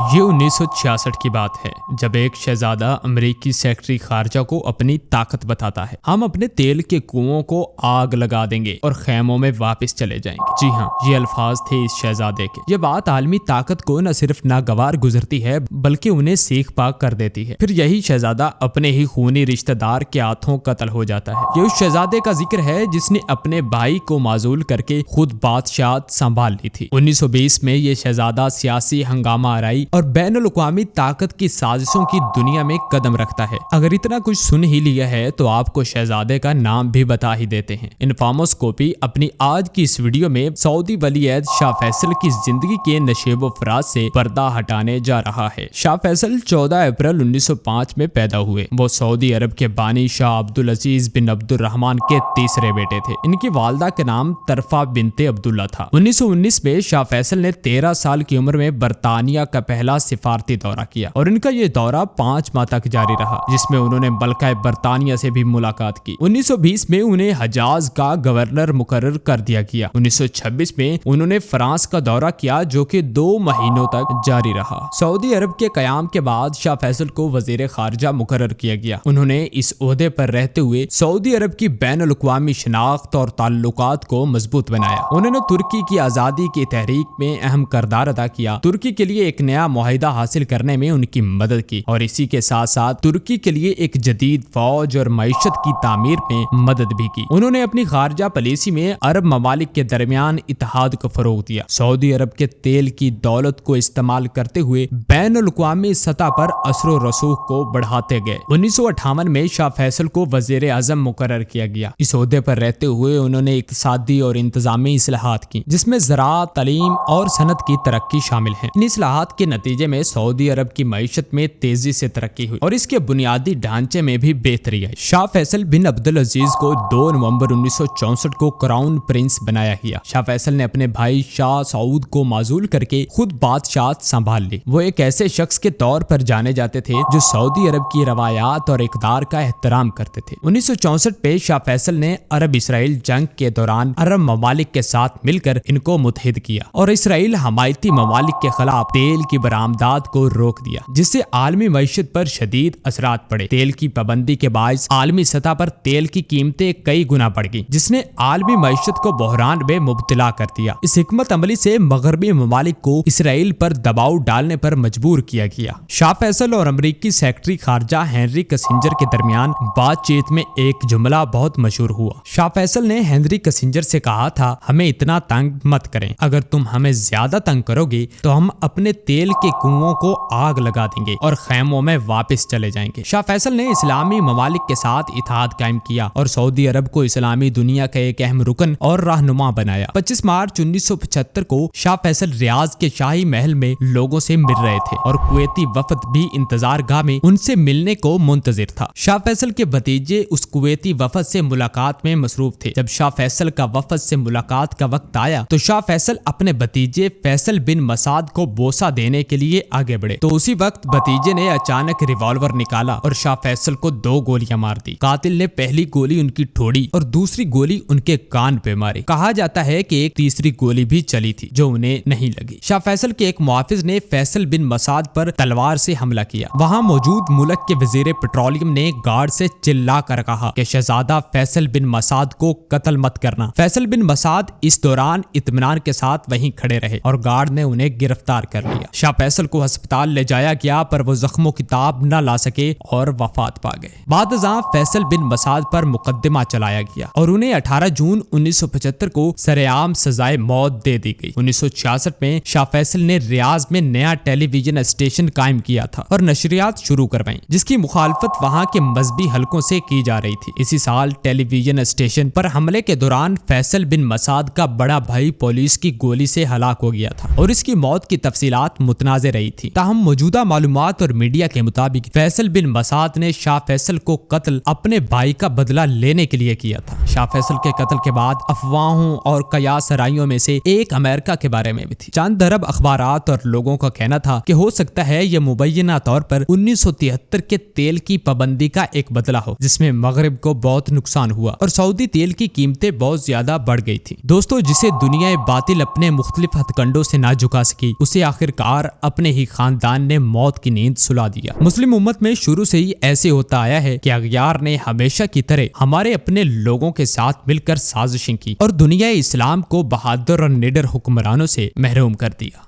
یہ 1966 کی بات ہے جب ایک شہزادہ امریکی سیکرٹری خارجہ کو اپنی طاقت بتاتا ہے۔ ہم اپنے تیل کے کنووں کو آگ لگا دیں گے اور خیموں میں واپس چلے جائیں گے۔ جی ہاں، یہ الفاظ تھے اس شہزادے کے۔ یہ بات عالمی طاقت کو نہ صرف ناگوار گزرتی ہے بلکہ انہیں سیخ پاک کر دیتی ہے۔ پھر یہی شہزادہ اپنے ہی خونی رشتہ دار کے ہاتھوں قتل ہو جاتا ہے۔ یہ اس شہزادے کا ذکر ہے جس نے اپنے بھائی کو معزول کر کے خود بادشاہت سنبھال لی تھی۔ 1920 میں یہ شہزادہ سیاسی ہنگامہ آرائی اور بین الاقوامی طاقت کی سازشوں کی دنیا میں قدم رکھتا ہے۔ اگر اتنا کچھ سن ہی لیا ہے تو آپ کو شہزادے کا نام بھی بتا ہی دیتے ہیں۔ انفاموس کاپی اپنی آج کی اس ویڈیو میں سعودی ولی عہد شاہ فیصل کی زندگی کے نشیب و فراز سے پردہ ہٹانے جا رہا ہے۔ شاہ فیصل 14 اپریل 1905 میں پیدا ہوئے۔ وہ سعودی عرب کے بانی شاہ عبدالعزیز بن عبد الرحمن کے تیسرے بیٹے تھے۔ ان کی والدہ کا نام طرفہ بنت عبداللہ تھا۔ 1919 میں شاہ فیصل نے 13 سال کی عمر میں برطانیہ کا پہلا سفارتی دورہ کیا اور ان کا یہ دورہ 5 ماہ تک جاری رہا جس میں انہوں نے ملکہ برطانیہ سے بھی ملاقات کی۔ 1920 میں انہیں حجاز کا گورنر مقرر کر دیا گیا۔ 1926 میں انہوں نے فرانس کا دورہ کیا جو کہ 2 مہینوں تک جاری رہا۔ سعودی عرب کے قیام کے بعد شاہ فیصل کو وزیر خارجہ مقرر کیا گیا۔ انہوں نے اس عہدے پر رہتے ہوئے سعودی عرب کی بین الاقوامی شناخت اور تعلقات کو مضبوط بنایا۔ انہوں نے ترکی کی آزادی کی تحریک میں اہم کردار ادا کیا، ترکی کے لیے ایک نیا معاہدہ حاصل کرنے میں ان کی مدد کی اور اسی کے ساتھ ساتھ ترکی کے لیے ایک جدید فوج اور معیشت کی تعمیر میں مدد بھی کی۔ انہوں نے اپنی خارجہ پالیسی میں عرب ممالک کے درمیان اتحاد کو فروغ دیا۔ سعودی عرب کے تیل کی دولت کو استعمال کرتے ہوئے بین الاقوامی سطح پر اثر و رسوخ کو بڑھاتے گئے۔ 1958 میں شاہ فیصل کو وزیر اعظم مقرر کیا گیا۔ اس عہدے پر رہتے ہوئے انہوں نے اقتصادی اور انتظامی اصلاحات کی جس میں زراعت، تعلیم اور صنعت کی ترقی شامل ہے۔ ان اصلاحات کے نتیجے میں سعودی عرب کی معیشت میں تیزی سے ترقی ہوئی اور اس کے بنیادی ڈھانچے میں بھی بہتری آئی۔ شاہ فیصل بن عبدالعزیز کو 2 نومبر 1964 کو کراؤن پرنس بنایا گیا۔ شاہ فیصل نے اپنے بھائی شاہ سعود کو معزول کر کے خود بادشاہت سنبھال لی۔ وہ ایک ایسے شخص کے طور پر جانے جاتے تھے جو سعودی عرب کی روایات اور اقدار کا احترام کرتے تھے۔ 1964 میں شاہ فیصل نے عرب اسرائیل جنگ کے دوران عرب ممالک کے ساتھ مل کر ان کو متحد کیا اور اسرائیل حمایتی ممالک کے خلاف تیل کی برآمدات کو روک دیا جس سے عالمی معیشت پر شدید اثرات پڑے۔ تیل کی پابندی کے باعث عالمی سطح پر تیل کی قیمتیں کئی گنا بڑھ گئیں جس نے عالمی معیشت کو بحران میں مبتلا کر دیا۔ اس حکمت عملی سے مغربی ممالک کو اسرائیل پر دباؤ ڈالنے پر مجبور کیا گیا۔ شاہ فیصل اور امریکی سیکرٹری خارجہ ہنری کسنجر کے درمیان بات چیت میں ایک جملہ بہت مشہور ہوا۔ شاہ فیصل نے ہنری کسنجر سے کہا تھا، ہمیں اتنا تنگ مت کریں، اگر تم ہمیں زیادہ تنگ کرو گے تو ہم اپنے تیل کے کنووں کو آگ لگا دیں گے اور خیموں میں واپس چلے جائیں گے۔ شاہ فیصل نے اسلامی ممالک کے ساتھ اتحاد قائم کیا اور سعودی عرب کو اسلامی دنیا کا ایک اہم رکن اور رہنما بنایا۔ 25 مارچ 1975 کو شاہ فیصل ریاض کے شاہی محل میں لوگوں سے مل رہے تھے اور کویتی وفد بھی انتظار گاہ میں ان سے ملنے کو منتظر تھا۔ شاہ فیصل کے بھتیجے اس کویتی وفد سے ملاقات میں مصروف تھے۔ جب شاہ فیصل کا وفد سے ملاقات کا وقت آیا تو شاہ فیصل اپنے بھتیجے فیصل بن مسعود کو بوسہ دینے کے لیے آگے بڑھے تو اسی وقت بھتیجے نے اچانک ریوالور نکالا اور شاہ فیصل کو 2 گولیاں مار دی۔ قاتل نے پہلی گولی ان کی ٹھوڑی اور دوسری گولی ان کے کان پہ ماری۔ کہا جاتا ہے کہ ایک تیسری گولی بھی چلی تھی جو انہیں نہیں لگی۔ شاہ فیصل کے ایک محافظ نے فیصل بن مسعود پر تلوار سے حملہ کیا۔ وہاں موجود ملک کے وزیر پیٹرولیم نے گارڈ سے چلا کر کہا کہ شہزادہ فیصل بن مسعود کو قتل مت کرنا۔ فیصل بن مسعود اس دوران اطمینان کے ساتھ وہیں کھڑے رہے اور گارڈ نے انہیں گرفتار کر لیا۔ شاہ فیصل کو ہسپتال لے جایا گیا پر وہ زخموں کی تاب نہ لا سکے اور وفات پا گئے۔ بعد ازاں فیصل بن مسعود پر مقدمہ چلایا گیا اور انہیں 18 جون 1975 کو سرعام سزائے موت دے دی گئی۔ 1966 میں شاہ فیصل نے ریاض میں نیا ٹیلی ویژن اسٹیشن قائم کیا تھا اور نشریات شروع کروائیں جس کی مخالفت وہاں کے مذہبی حلقوں سے کی جا رہی تھی۔ اسی سال ٹیلی ویژن اسٹیشن پر حملے کے دوران فیصل بن مسعود کا بڑا بھائی پولیس کی گولی سے ہلاک ہو گیا تھا اور اس کی موت کی تفصیلات متنازع رہی تھی۔ تاہم موجودہ معلومات اور میڈیا کے مطابق فیصل بن مسعود نے شاہ فیصل کو قتل اپنے بھائی کا بدلہ لینے کے لیے کیا تھا۔ شاہ فیصل کے قتل کے بعد افواہوں اور قیاس سرائیوں میں سے ایک امریکہ کے بارے میں بھی تھی۔ چند عرب اخبارات اور لوگوں کا کہنا تھا کہ ہو سکتا ہے یہ مبینہ طور پر 1973 کے تیل کی پابندی کا ایک بدلہ ہو جس میں مغرب کو بہت نقصان ہوا اور سعودی تیل کی قیمتیں بہت زیادہ بڑھ گئی تھی۔ دوستو، جسے دنیا باطل اپنے مختلف ہتھ کنڈوں سے نہ جھکا سکی اسے آخرکار اپنے ہی خاندان نے موت کی نیند سلا دیا۔ مسلم امت میں شروع سے ہی ایسے ہوتا آیا ہے کہ اغیار نے ہمیشہ کی طرح ہمارے اپنے لوگوں کے ساتھ مل کر سازشیں کی اور دنیا اسلام کو بہادر اور نڈر حکمرانوں سے محروم کر دیا۔